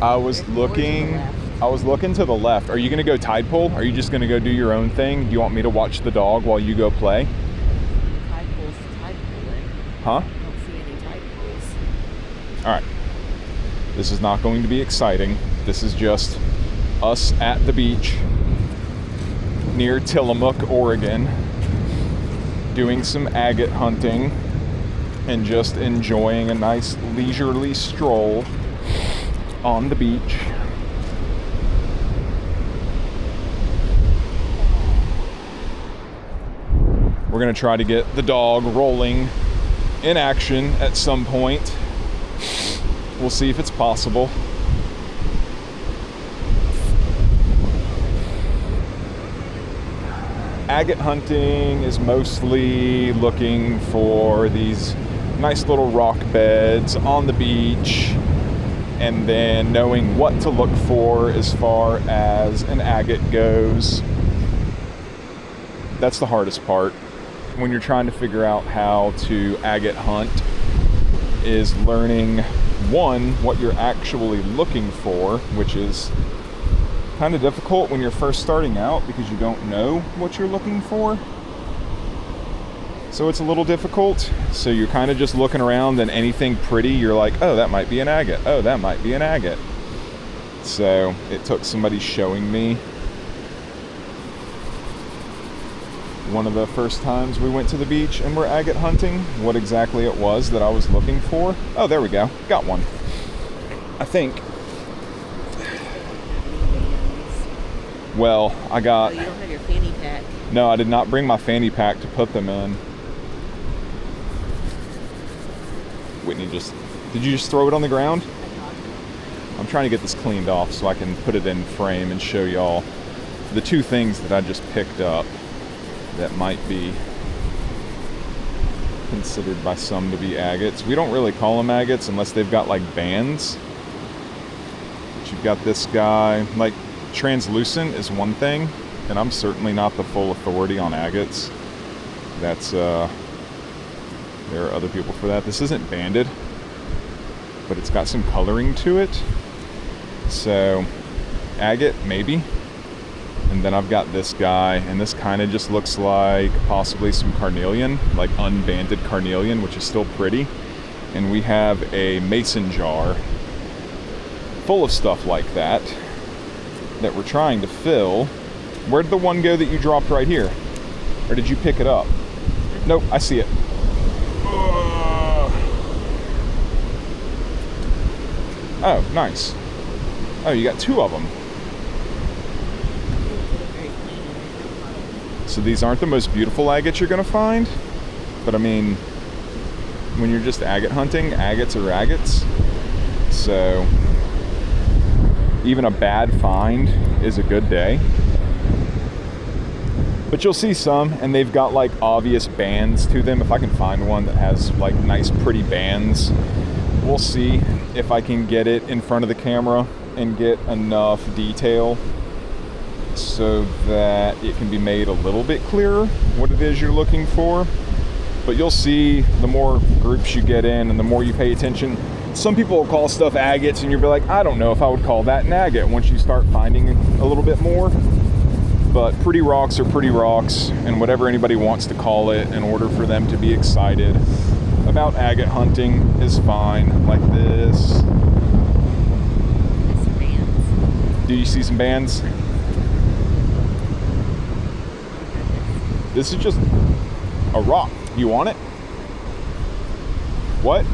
I was looking to the left. Are you going to go tide pool? Are you just going to go do your own thing? Do you want me to watch the dog while you go play? Tide pooling. Huh? I don't see any tide pools. All right. This is not going to be exciting. This is just us at the beach near Tillamook, Oregon, doing some agate hunting and just enjoying a nice leisurely stroll on the beach. We're gonna try to get the dog rolling in action at some point. We'll see if it's possible. Agate hunting is mostly looking for these nice little rock beds on the beach, and then knowing what to look for as far as an agate goes. That's the hardest part when you're trying to figure out how to agate hunt, is learning, one, what you're actually looking for, which is kind of difficult when you're first starting out because you don't know what you're looking for. So it's a little difficult. So you're kind of just looking around, and anything pretty, you're like, oh, that might be an agate. Oh, that might be an agate. So it took somebody showing me one of the first times we went to the beach and were agate hunting, what exactly it was that I was looking for. Oh, there we go. Got one. I think. Well, I got... Oh, you don't have your fanny pack. No, I did not bring my fanny pack to put them in. Whitney did you just throw it on the ground? I'm trying to get this cleaned off so I can put it in frame and show y'all the two things that I just picked up that might be considered by some to be agates. We don't really call them agates unless they've got like bands. But you've got this guy, like translucent is one thing, and I'm certainly not the full authority on agates. That's there are other people for that. This isn't banded, but it's got some coloring to it. So agate, maybe. And then I've got this guy, and this kind of just looks like possibly some carnelian, like unbanded carnelian, which is still pretty. And we have a mason jar full of stuff like that we're trying to fill. Where'd the one go that you dropped right here? Or did you pick it up? Nope, I see it. Oh, nice. Oh, you got two of them. So these aren't the most beautiful agates you're gonna find, but I mean, when you're just agate hunting, agates are agates. So even a bad find is a good day. But you'll see some, and they've got like obvious bands to them. If I can find one that has like nice pretty bands, we'll see if I can get it in front of the camera and get enough detail so that it can be made a little bit clearer what it is you're looking for. But you'll see the more groups you get in and the more you pay attention. Some people will call stuff agates, and you'll be like, I don't know if I would call that an agate once you start finding a little bit more. But pretty rocks are pretty rocks, and whatever anybody wants to call it in order for them to be excited about agate hunting is fine. Like this. Some bands. Do you see some bands? This is just a rock. You want it? What?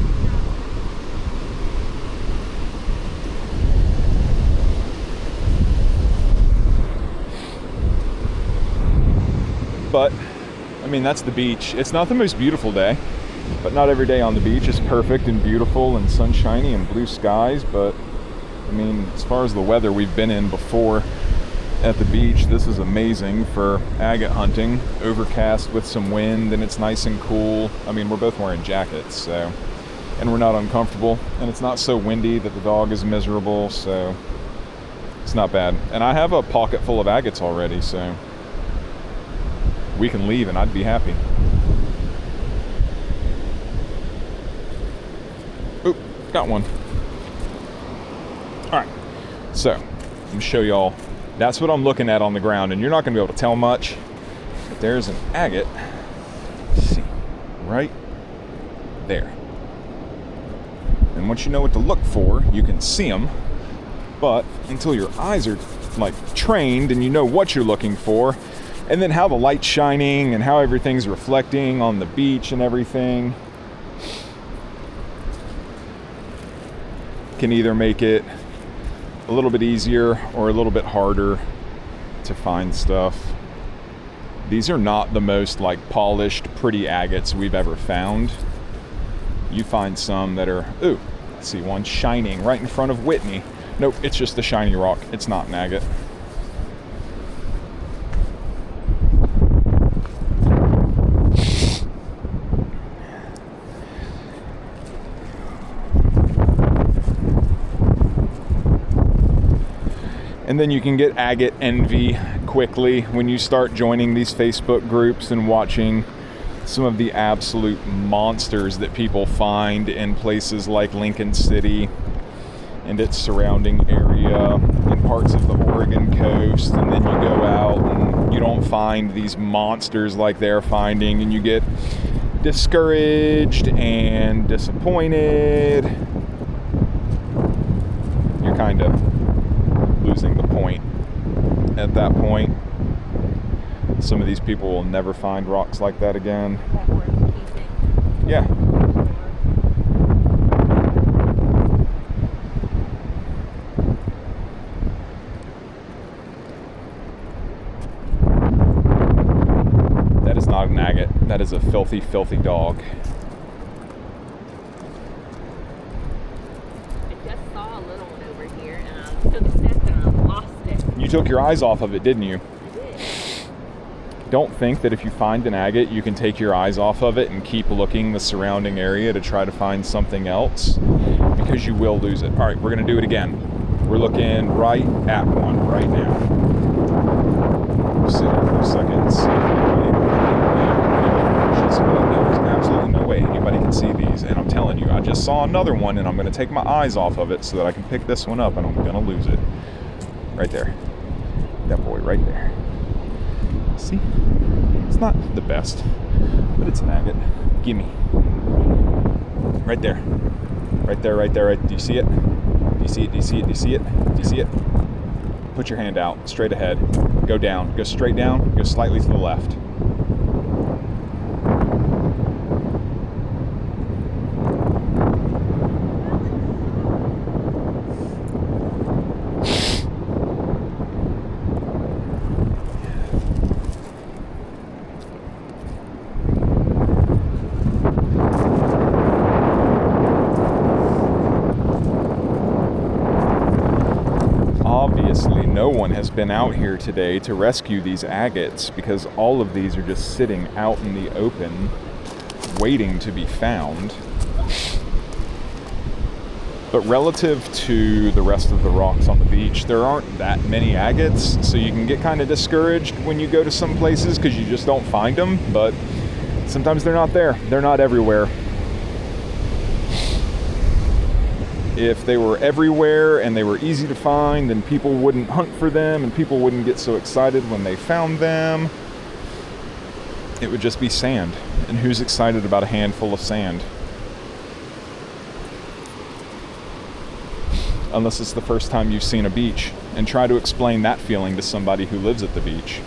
But, I mean, that's the beach. It's not the most beautiful day, but not every day on the beach is perfect and beautiful and sunshiny and blue skies. But, I mean, as far as the weather we've been in before at the beach, this is amazing for agate hunting. Overcast with some wind, and it's nice and cool. I mean, we're both wearing jackets, so, and we're not uncomfortable, and it's not so windy that the dog is miserable, so it's not bad. And I have a pocket full of agates already, so we can leave and I'd be happy. Oop, got one. All right. So, let me show y'all. That's what I'm looking at on the ground, and you're not going to be able to tell much. But there's an agate. Let's see, right there. And once you know what to look for, you can see them. But until your eyes are like trained and you know what you're looking for, and then how the light's shining and how everything's reflecting on the beach and everything, can either make it a little bit easier or a little bit harder to find stuff. These are not the most like polished, pretty agates we've ever found. You find some that are, ooh, I see one shining right in front of Whitney. Nope, it's just a shiny rock. It's not an agate. And then you can get agate envy quickly when you start joining these Facebook groups and watching some of the absolute monsters that people find in places like Lincoln City and its surrounding area and parts of the Oregon coast. And then you go out and you don't find these monsters like they're finding, and you get discouraged and disappointed. You're kind of losing the point at that point. Some of these people will never find rocks like that again. Yeah. That is not an agate. That is a filthy, filthy dog. You took your eyes off of it, didn't you? I did. Don't think that if you find an agate, you can take your eyes off of it and keep looking the surrounding area to try to find something else, because you will lose it. All right, we're going to do it again. We're looking right at one right now. Sit here for a second and see if anybody. There's absolutely no way anybody can see these. And I'm telling you, I just saw another one, and I'm going to take my eyes off of it so that I can pick this one up, and I'm going to lose it. Right there. That boy right there. See? It's not the best, but it's an agate. Gimme. Right there. Right there, right there, right. Do you see it? Do you see it? Do you see it? Do you see it? Do you see it? Put your hand out, straight ahead. Go down. Go straight down. Go slightly to the left. Obviously, no one has been out here today to rescue these agates, because all of these are just sitting out in the open, waiting to be found. But relative to the rest of the rocks on the beach, there aren't that many agates, so you can get kind of discouraged when you go to some places because you just don't find them. But sometimes they're not there. They're not everywhere. If they were everywhere and they were easy to find, then people wouldn't hunt for them and people wouldn't get so excited when they found them. It would just be sand. And who's excited about a handful of sand? Unless it's the first time you've seen a beach, and try to explain that feeling to somebody who lives at the beach.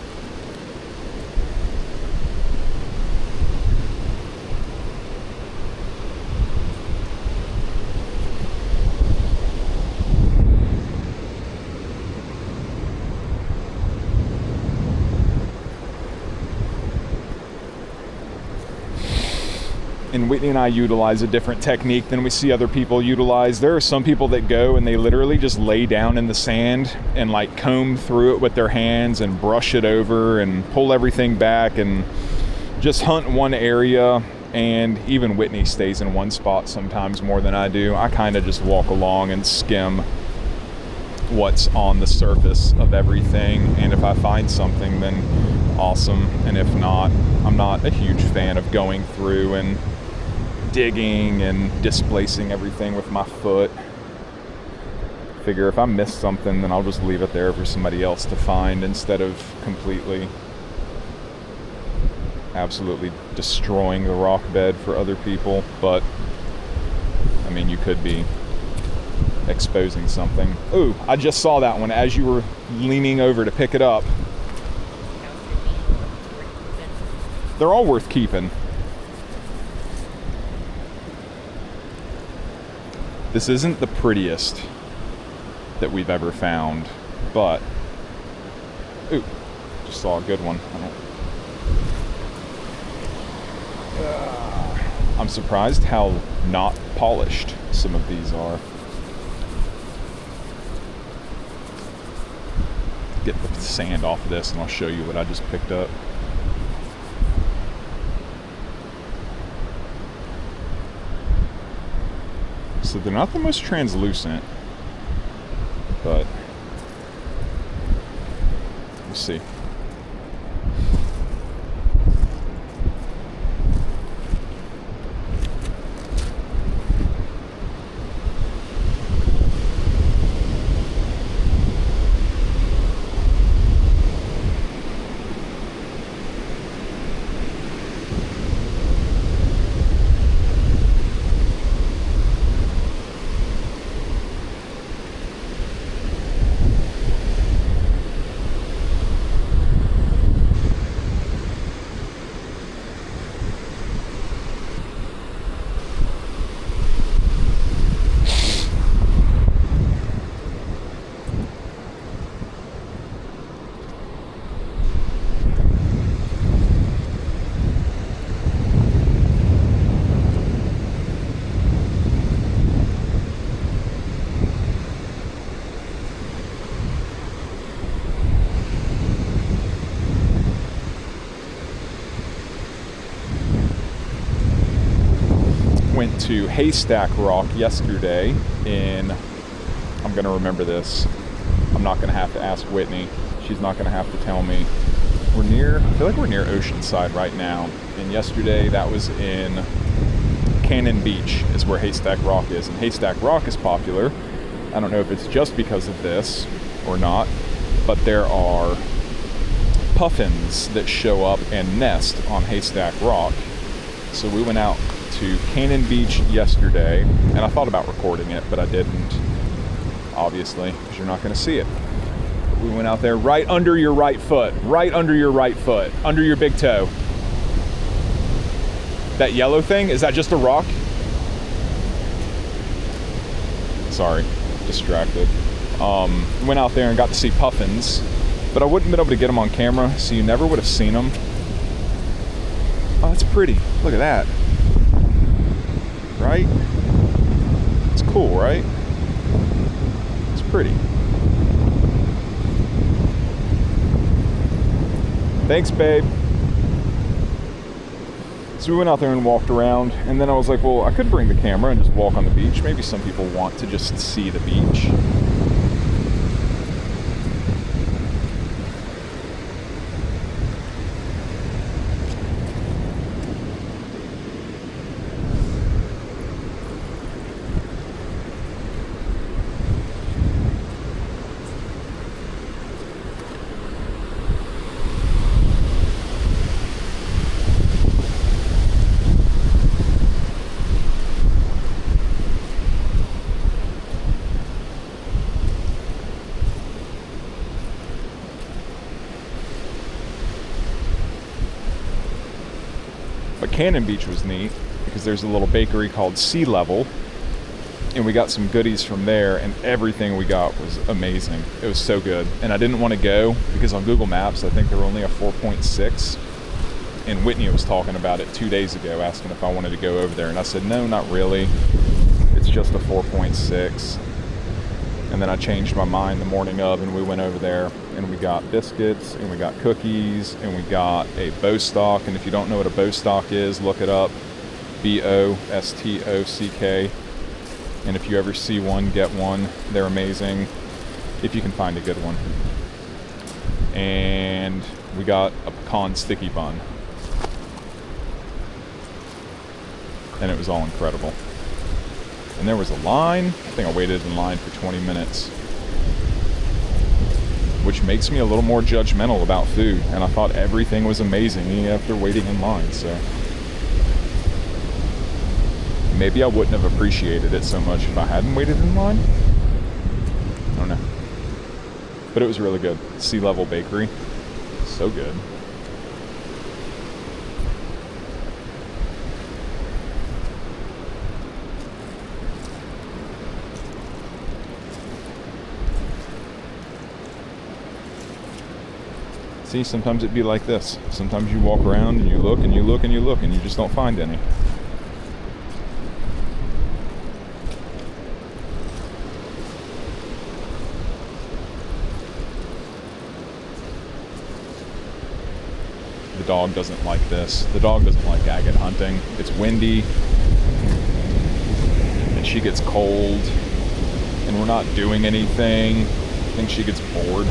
And Whitney and I utilize a different technique than we see other people utilize. There are some people that go and they literally just lay down in the sand and like comb through it with their hands and brush it over and pull everything back and just hunt one area. And even Whitney stays in one spot sometimes more than I do. I kind of just walk along and skim what's on the surface of everything. And if I find something, then awesome. And if not, I'm not a huge fan of going through and digging and displacing everything with my foot. Figure if I missed something, then I'll just leave it there for somebody else to find instead of completely, absolutely destroying the rock bed for other people. But, I mean, you could be exposing something. Ooh, I just saw that one as you were leaning over to pick it up. They're all worth keeping. This isn't the prettiest that we've ever found, but ooh, just saw a good one. I'm surprised how not polished some of these are. Get the sand off of this and I'll show you what I just picked up. So they're not the most translucent, but we'll see. Went to Haystack Rock yesterday in, I'm gonna remember this, I'm not gonna have to ask Whitney, she's not gonna have to tell me. We're near, I feel like we're near Oceanside right now, and yesterday that was in Cannon Beach is where Haystack Rock is, and Haystack Rock is popular. I don't know if it's just because of this or not, but there are puffins that show up and nest on Haystack Rock. So we went out to Cannon Beach yesterday, and I thought about recording it, but I didn't, obviously, because you're not going to see it. But we went out there right under your right foot, under your big toe. That yellow thing, is that just a rock? Sorry, distracted. Went out there and got to see puffins, but I wouldn't have been able to get them on camera, so you never would have seen them. Oh, that's pretty. Look at that. Right? It's cool, right? It's pretty. Thanks, babe. So we went out there and walked around, and then I was like, well, I could bring the camera and just walk on the beach. Maybe some people want to just see the beach. But Cannon Beach was neat because there's a little bakery called Sea Level, and we got some goodies from there, and everything we got was amazing. It was so good. And I didn't want to go because on Google Maps I think they were only a 4.6, and Whitney was talking about it 2 days ago, asking if I wanted to go over there, and I said no, not really, it's just a 4.6. And then I changed my mind the morning of, and we went over there and we got biscuits and we got cookies and we got a Bostock. And if you don't know what a Bostock is, look it up. Bostock. And if you ever see one, get one. They're amazing if you can find a good one. And we got a pecan sticky bun. And it was all incredible. And there was a line. I think I waited in line for 20 minutes. Which makes me a little more judgmental about food. And I thought everything was amazing even after waiting in line, so. Maybe I wouldn't have appreciated it so much if I hadn't waited in line. I don't know. But it was really good. Sea Level Bakery. So good. See, sometimes it'd be like this. Sometimes you walk around and you look and you look and you look and you just don't find any. The dog doesn't like this. The dog doesn't like agate hunting. It's windy and she gets cold and we're not doing anything. I think she gets bored.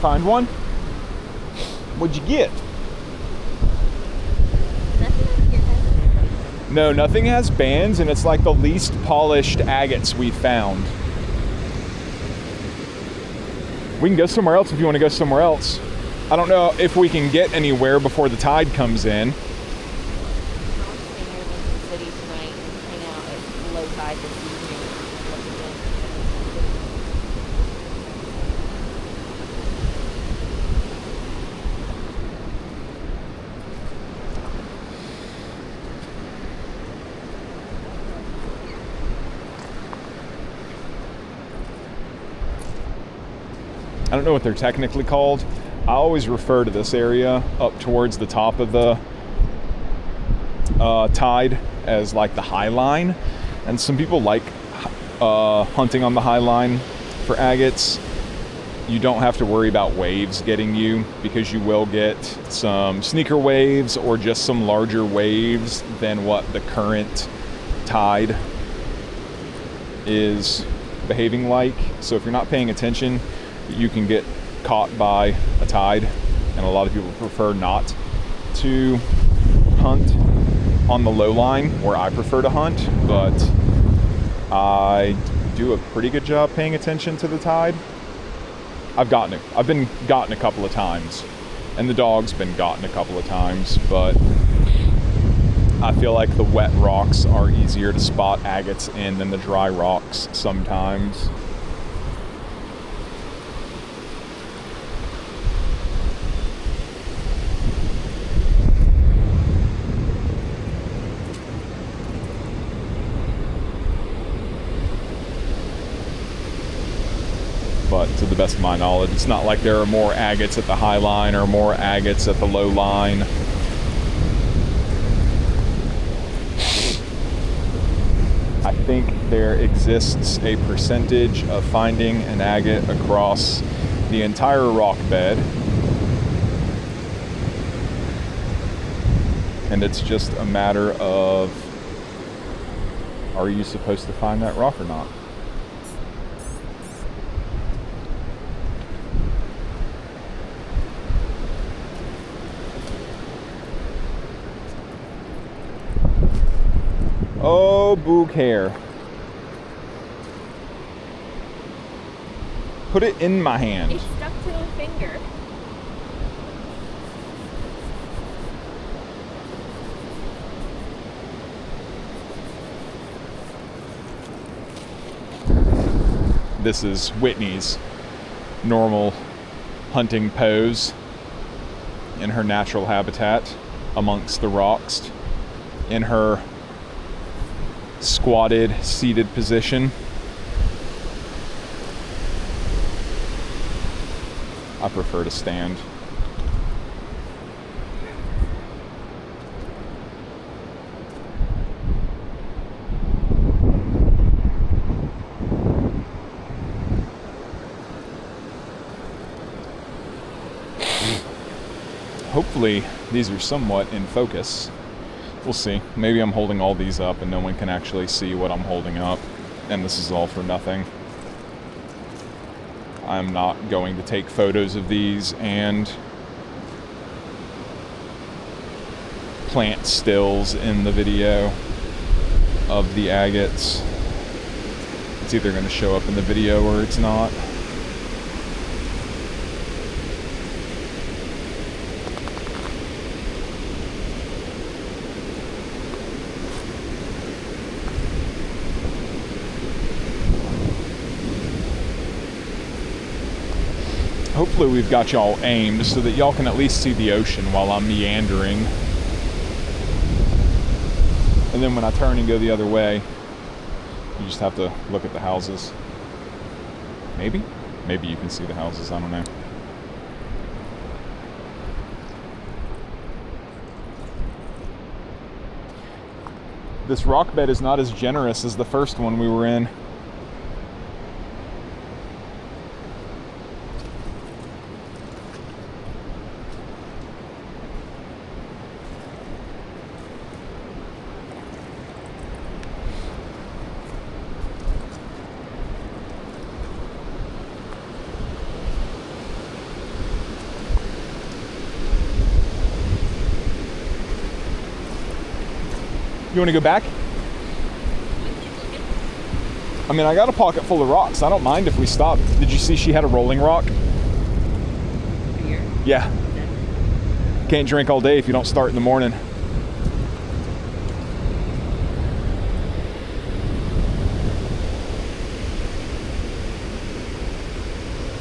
Find one? What'd you get? No, nothing has bands, and it's like the least polished agates we found. We can go somewhere else if you want to go somewhere else. I don't know if we can get anywhere before the tide comes in. I don't know what they're technically called. I always refer to this area up towards the top of the tide as like the high line. And some people like hunting on the high line for agates. You don't have to worry about waves getting you because you will get some sneaker waves or just some larger waves than what the current tide is behaving like. So if you're not paying attention, you can get caught by a tide, and a lot of people prefer not to hunt on the low line where I prefer to hunt, but I do a pretty good job paying attention to the tide. I've been gotten a couple of times, and the dog's been gotten a couple of times, but I feel like the wet rocks are easier to spot agates in than the dry rocks sometimes. But to the best of my knowledge, it's not like there are more agates at the high line or more agates at the low line. I think there exists a percentage of finding an agate across the entire rock bed. And it's just a matter of, are you supposed to find that rock or not? Oh, boog hair. Put it in my hand. It stuck to the finger. This is Whitney's normal hunting pose in her natural habitat amongst the rocks, in her squatted, seated position. I prefer to stand. Hopefully these are somewhat in focus. We'll see. Maybe I'm holding all these up and no one can actually see what I'm holding up, and this is all for nothing. I'm not going to take photos of these and plant stills in the video of the agates. It's either going to show up in the video or it's not. Hopefully we've got y'all aimed so that y'all can at least see the ocean while I'm meandering. And then when I turn and go the other way, you just have to look at the houses. Maybe? Maybe you can see the houses, I don't know. This rock bed is not as generous as the first one we were in. You want to go back? I mean, I got a pocket full of rocks. I don't mind if we stop. Did you see she had a rolling rock? Beer? Yeah. Can't drink all day if you don't start in the morning.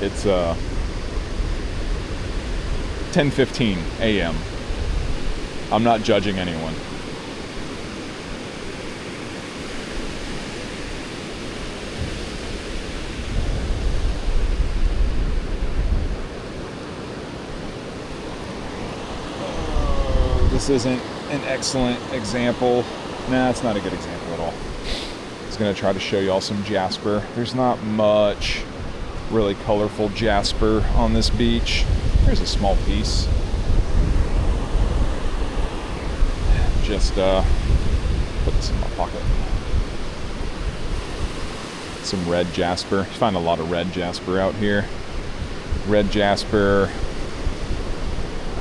It's 10:15 a.m. I'm not judging anyone. This isn't an excellent example. Nah, it's not a good example at all. I was gonna try to show y'all some jasper. There's not much really colorful jasper on this beach. There's a small piece. Just put this in my pocket. Some red jasper. You find a lot of red jasper out here. Red jasper.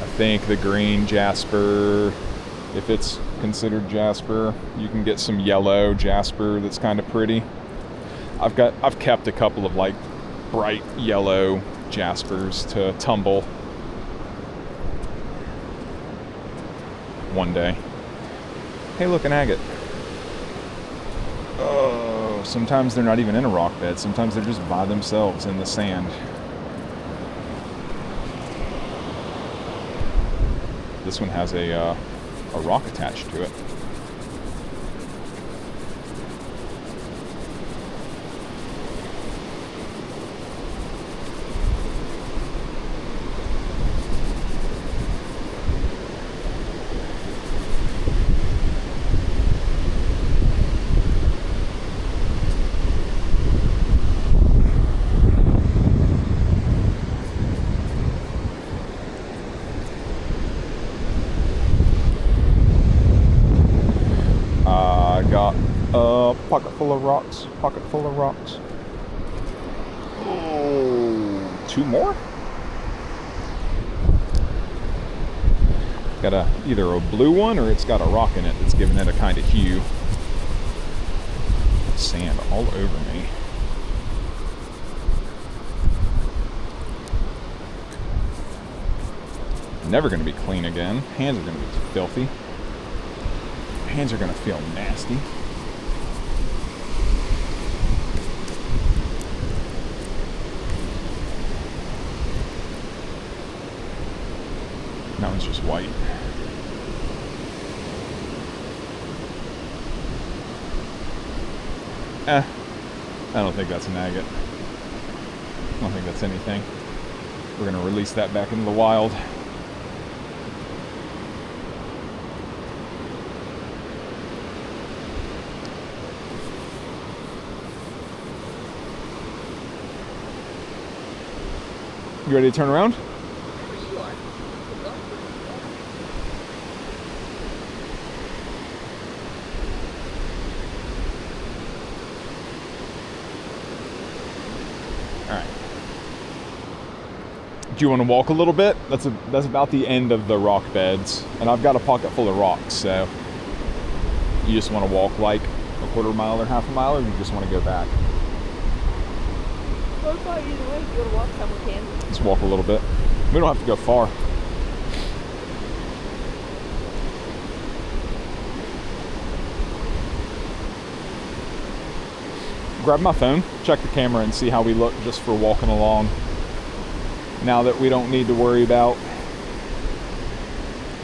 I think the green jasper, if it's considered jasper, you can get some yellow jasper that's kind of pretty. I've kept a couple of like bright yellow jaspers to tumble one day. Hey, look, an agate. Oh, sometimes they're not even in a rock bed. Sometimes they're just by themselves in the sand. This one has a rock attached to it. Pocket full of rocks, pocket full of rocks. Oh, two more? Got either a blue one or it's got a rock in it that's giving it a kind of hue. Sand all over me. Never gonna be clean again. Hands are gonna be filthy. Hands are gonna feel nasty. That one's just white. I don't think that's an agate. I don't think that's anything. We're gonna release that back into the wild. You ready to turn around? Do you want to walk a little bit? That's about the end of the rock beds, and I've got a pocket full of rocks. So you just want to walk like a quarter mile or half a mile, or you just want to go back? Well, it's fine either way. If you want to walk some, we can. Let's walk a little bit. We don't have to go far. Grab my phone, check the camera, and see how we look just for walking along. Now that we don't need to worry about.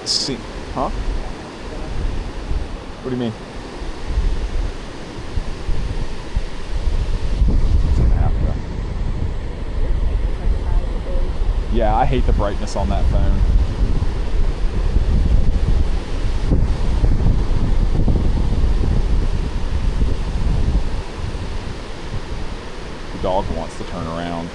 See, huh? What do you mean? It's gonna have to. Yeah, I hate the brightness on that phone. The dog wants to turn around.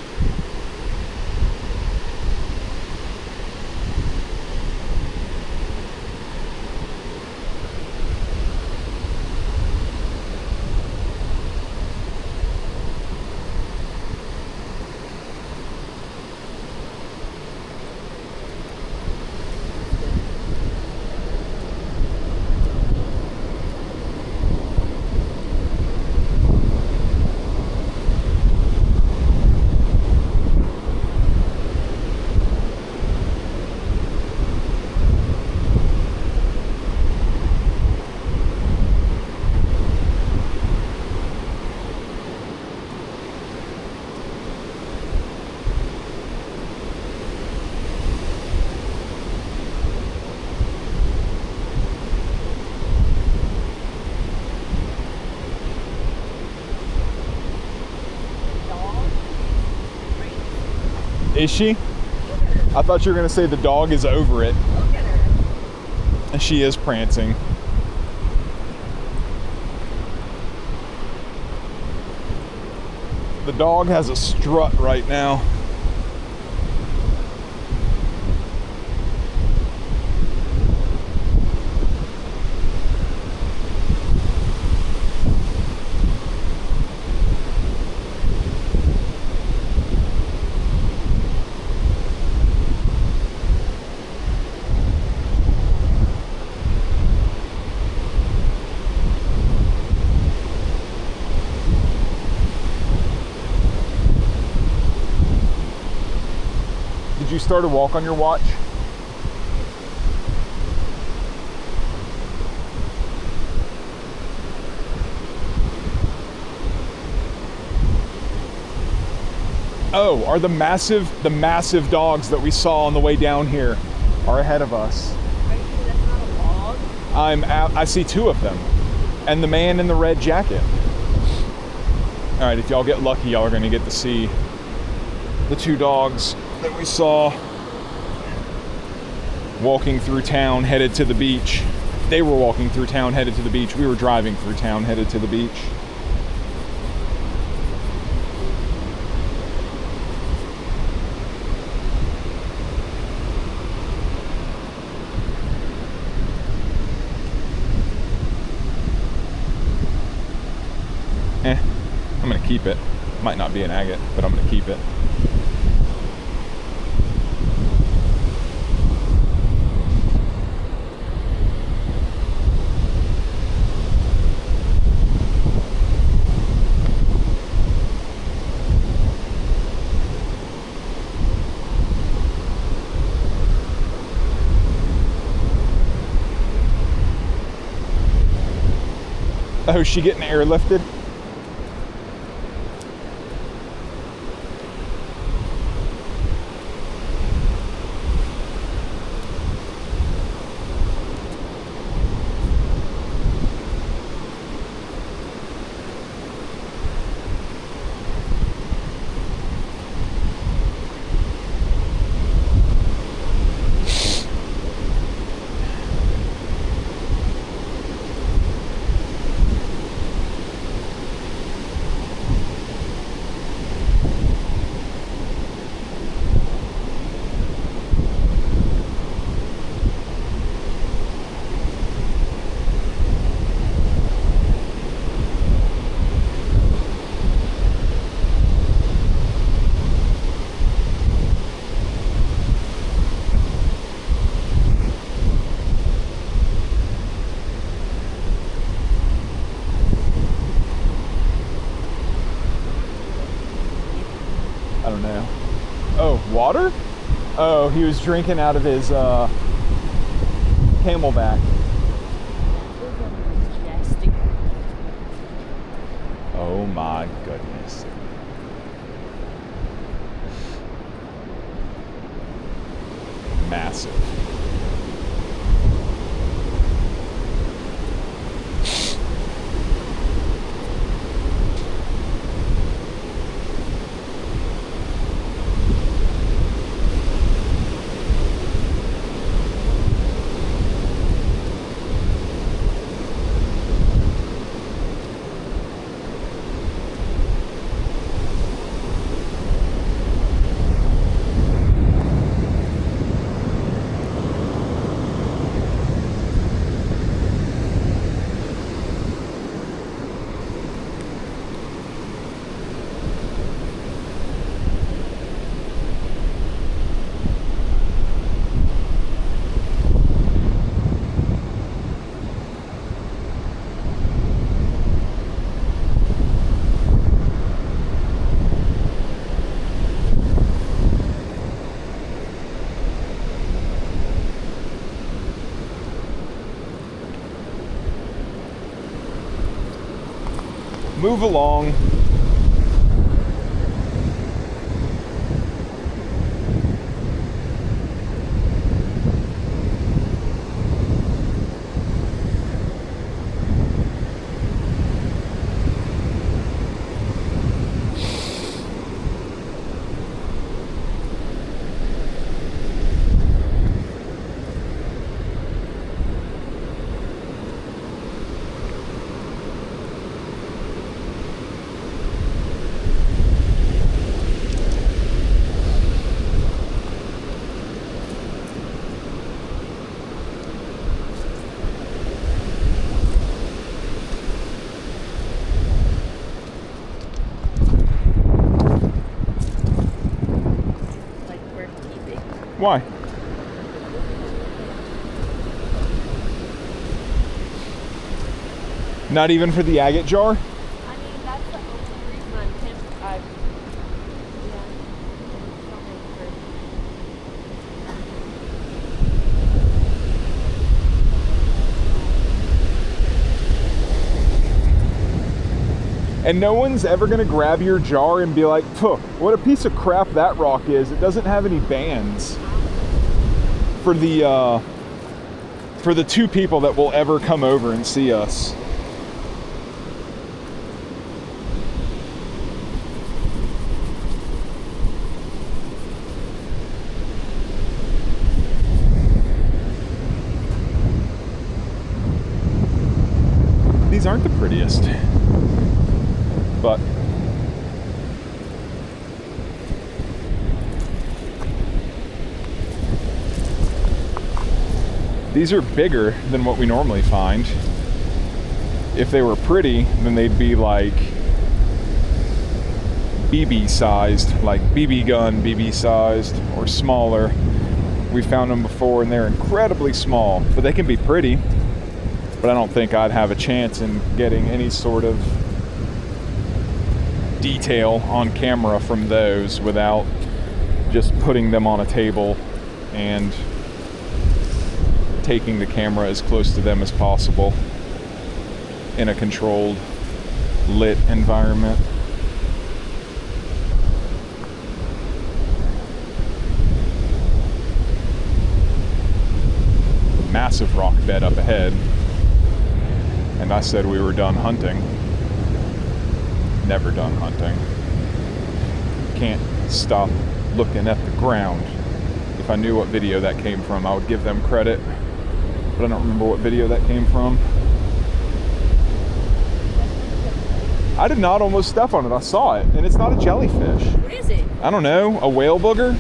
Is she? I thought you were going to say the dog is over it. Look at her. And she is prancing. The dog has a strut right now. Did you start a walk on your watch? Oh, are the massive dogs that we saw on the way down here are ahead of us? Are you sure that's not a log? I see two of them, and the man in the red jacket. All right, if y'all get lucky, y'all are gonna get to see the two dogs that we saw walking through town headed to the beach. They were walking through town headed to the beach. We were driving through town headed to the beach. I'm gonna keep it. Might not be an agate, but I'm gonna keep it. Oh, is she getting airlifted? water? Oh, he was drinking out of his Camelback. Majestic. Oh my goodness. Massive. Move along. Like we're keeping. Why? Not even for the agate jar? I mean, that's the only reason I'm tempted. Yeah. And no one's ever gonna grab your jar and be like, "Phew, what a piece of crap that rock is. It doesn't have any bands." For the two people that will ever come over and see us. These aren't the prettiest, but these are bigger than what we normally find. If they were pretty, then they'd be like BB sized, like BB gun BB sized, or smaller. We found them before and they're incredibly small, but they can be pretty. But I don't think I'd have a chance in getting any sort of detail on camera from those without just putting them on a table and taking the camera as close to them as possible in a controlled, lit environment. Massive rock bed up ahead. And I said we were done hunting. Never done hunting. Can't stop looking at the ground. If I knew what video that came from, I would give them credit. But I don't remember what video that came from. I did not almost step on it. I saw it. And it's not a jellyfish. What is it? I don't know. A whale booger?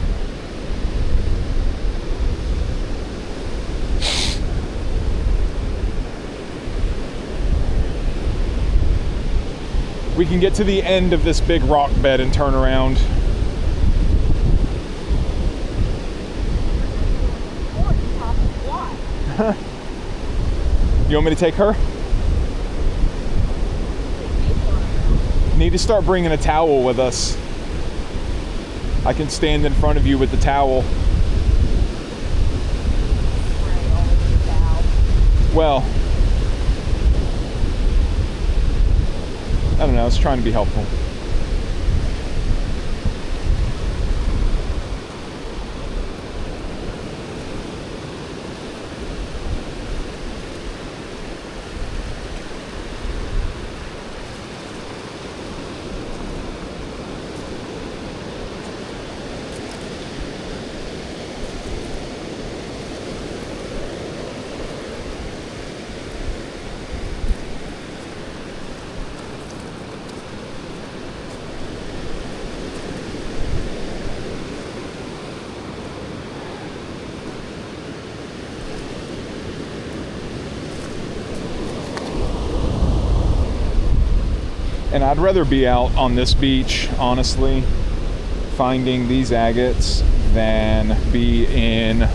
We can get to the end of this big rock bed and turn around. You want me to take her? Need to start bringing a towel with us. I can stand in front of you with the towel. Spray all over the towel. Well, I don't know, I was trying to be helpful. And I'd rather be out on this beach, honestly, finding these agates than be in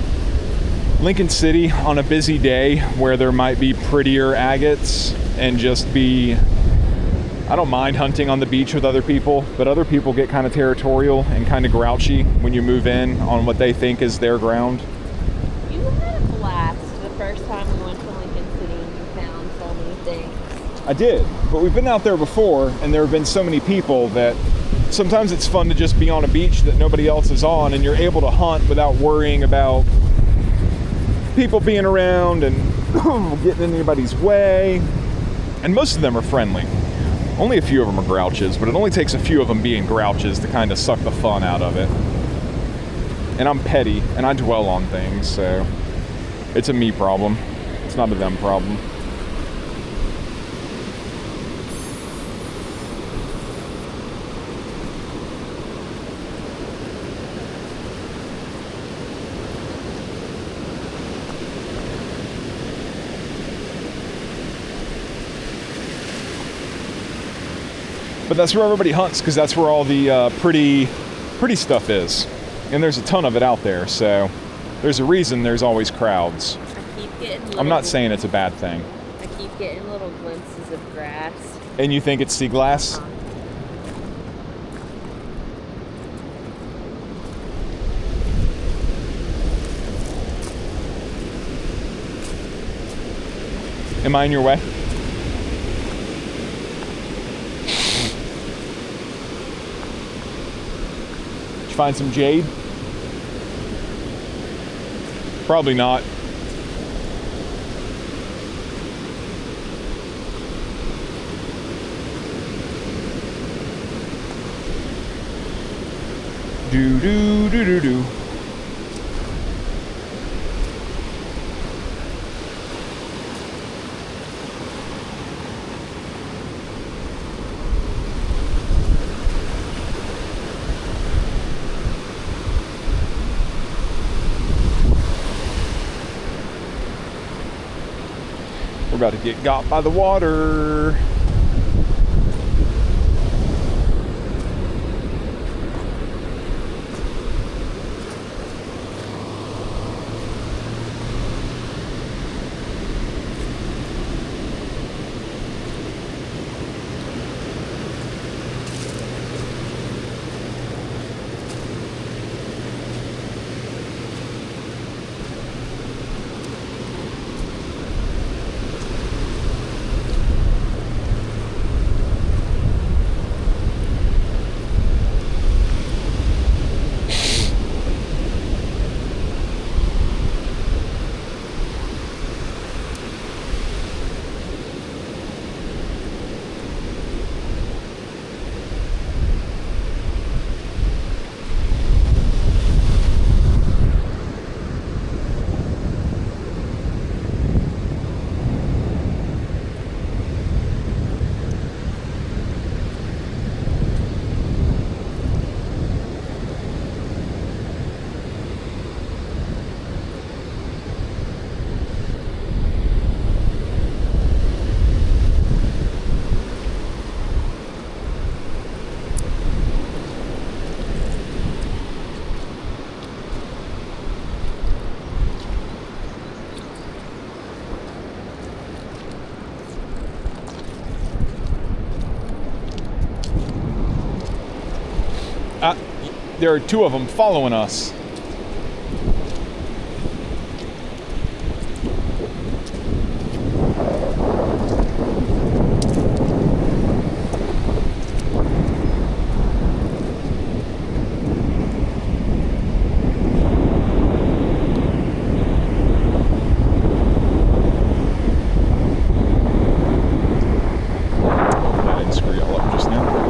Lincoln City on a busy day where there might be prettier agates and just be... I don't mind hunting on the beach with other people, but other people get kind of territorial and kind of grouchy when you move in on what they think is their ground. You had a blast the first time we went to Lincoln City and you found so many things. I did, but we've been out there before and there have been so many people that sometimes it's fun to just be on a beach that nobody else is on and you're able to hunt without worrying about people being around and getting in anybody's way. And most of them are friendly. Only a few of them are grouches, but it only takes a few of them being grouches to kind of suck the fun out of it. And I'm petty and I dwell on things, so it's a me problem. It's not a them problem. But that's where everybody hunts, because that's where all the pretty stuff is. And there's a ton of it out there, so there's a reason there's always crowds. I keep getting I'm not saying it's a bad thing. I keep getting little glimpses of grass. And you think it's sea glass? Am I in your way? Find some jade? Probably not. Do do do do do. We're about to get got by the water. there are two of them following us. I didn't screw y'all up just now.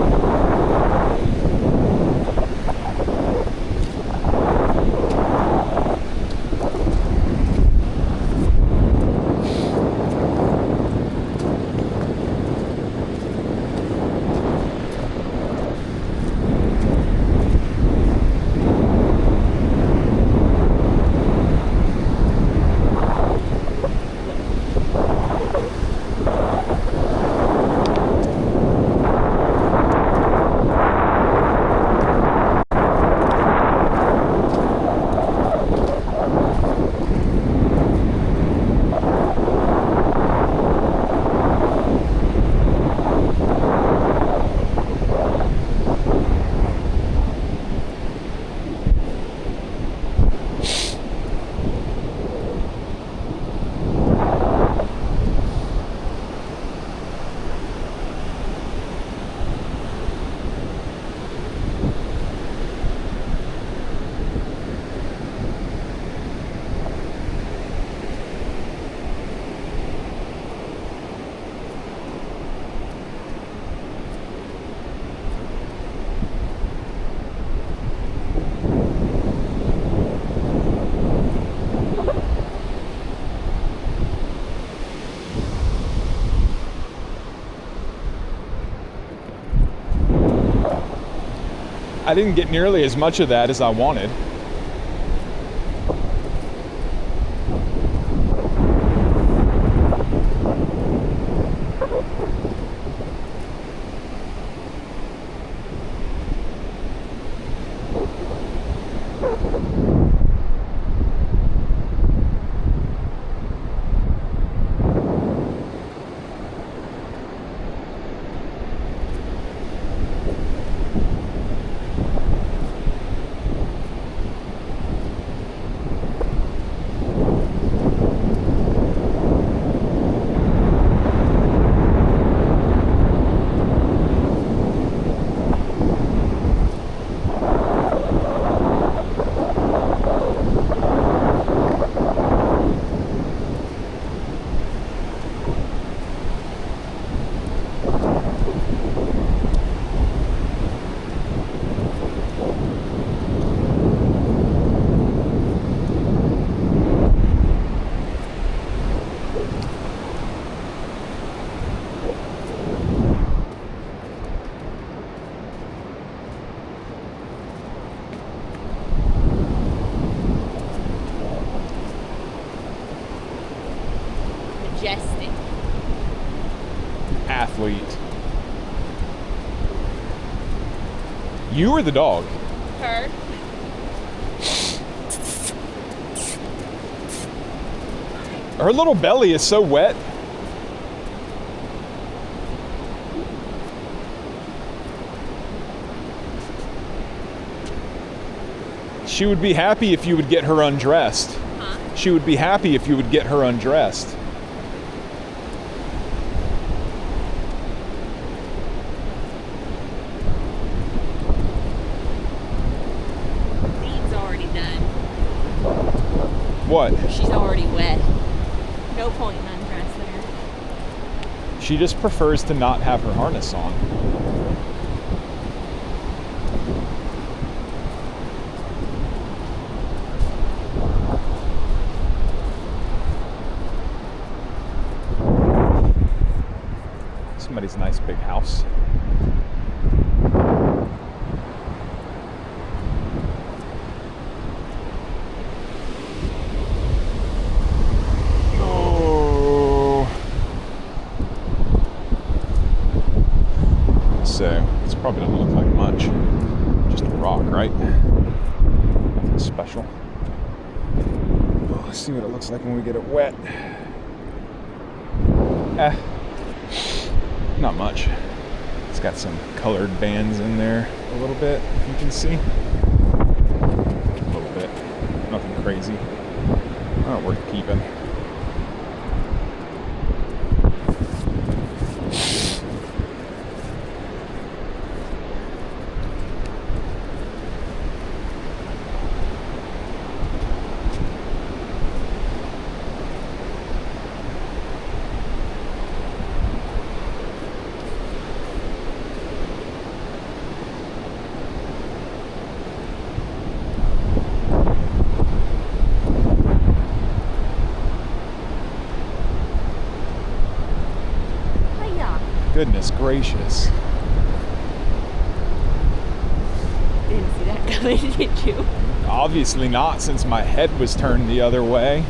I didn't get nearly as much of that as I wanted. Majestic. Athlete. You or the dog? Her. Her little belly is so wet. She would be happy if you would get her undressed. Huh? She would be happy if you would get her undressed. Dean's already done. What? She's already wet. No point in undressing her. She just prefers to not have her harness on. Somebody's nice big house. Oh. So, this probably doesn't look like much. Just a rock, right? Nothing special. Oh, let's see what it looks like when we get it wet. Not much. It's got some colored bands in there a little bit, if you can see. crazy. Not worth keeping. Goodness gracious. Didn't see that coming, did you? Obviously not, since my head was turned the other way.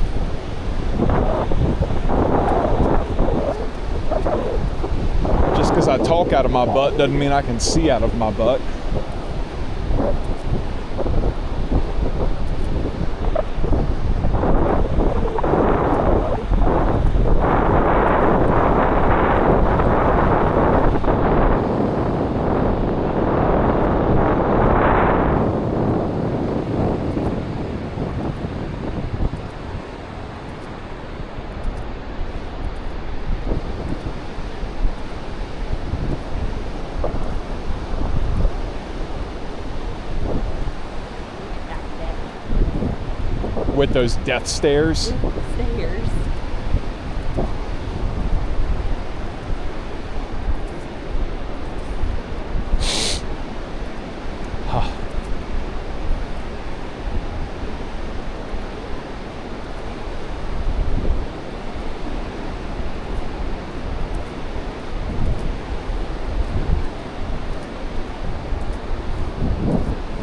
Just because I talk out of my butt doesn't mean I can see out of my butt. With those death stares. Stairs.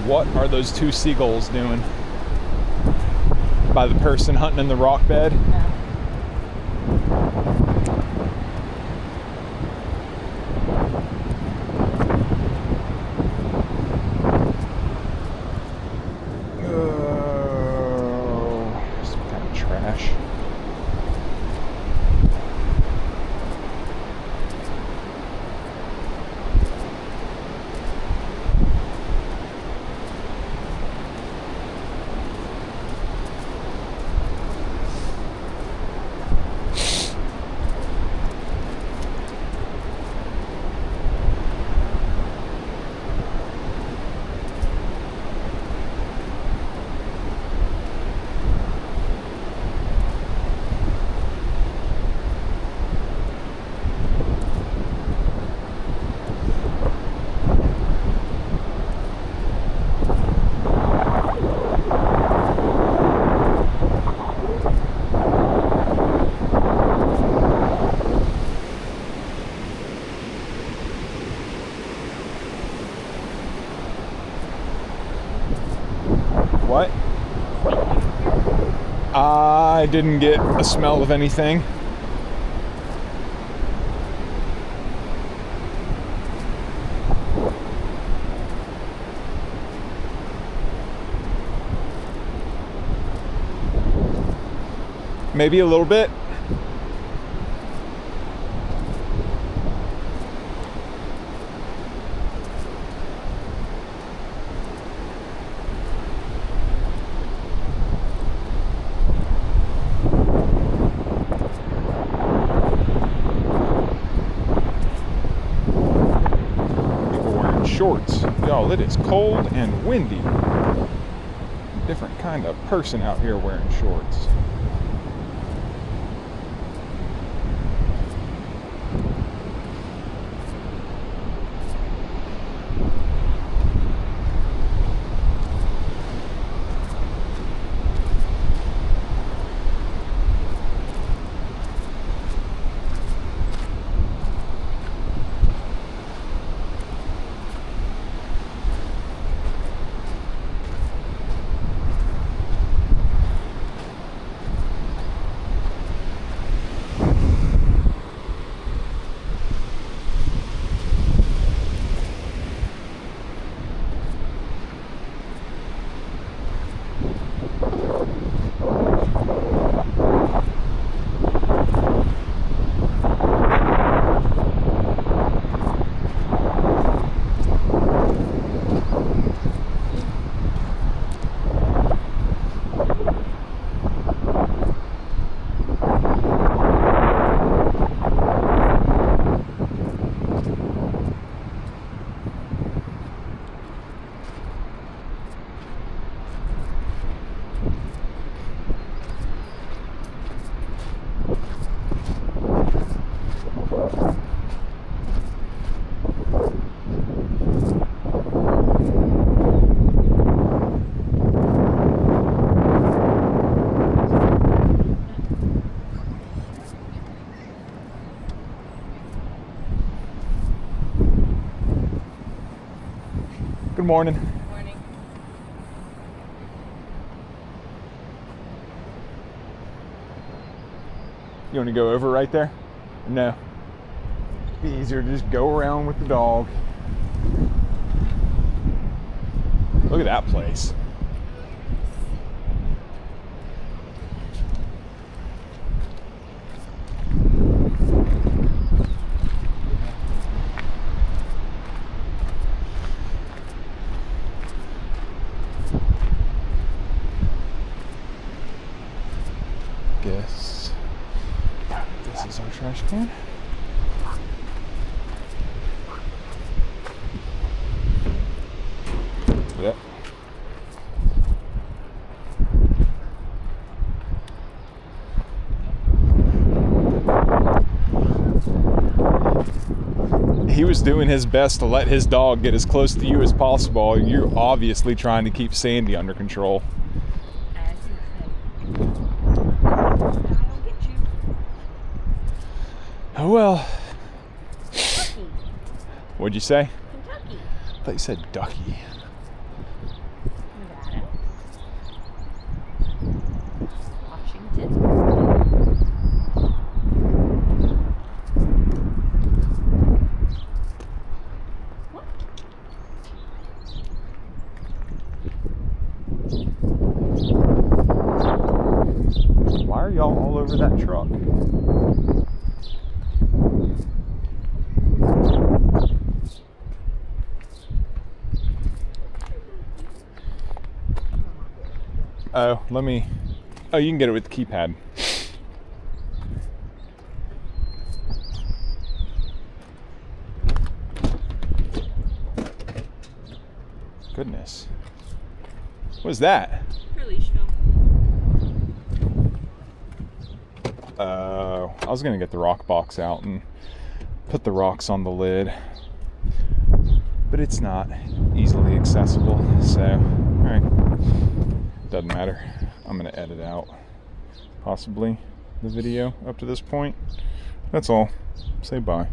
What are those two seagulls doing? By the person hunting in the rock bed? Yeah. Oh, some kind of trash. What? I didn't get a smell of anything. Maybe a little bit. Shorts. Y'all, it is cold and windy. Different kind of person out here wearing shorts. Good morning. Morning. You want to go over right there? No. Be easier to just go around with the dog. Look at that place. Guess this is our trash can. Yep. He was doing his best to let his dog get as close to you as possible. You're obviously trying to keep Sandy under control. As you say. I don't get you. Oh well. Kentucky. What'd you say? Kentucky. I thought you said ducky. Nevada. Washington. What? Why are y'all all over that truck? Oh, let me... Oh, you can get it with the keypad. Goodness. What was that? Her leash film. I was gonna get the rock box out and put the rocks on the lid, but it's not easily accessible, so, alright. Doesn't matter. I'm gonna edit out possibly the video up to this point. That's all. Say bye.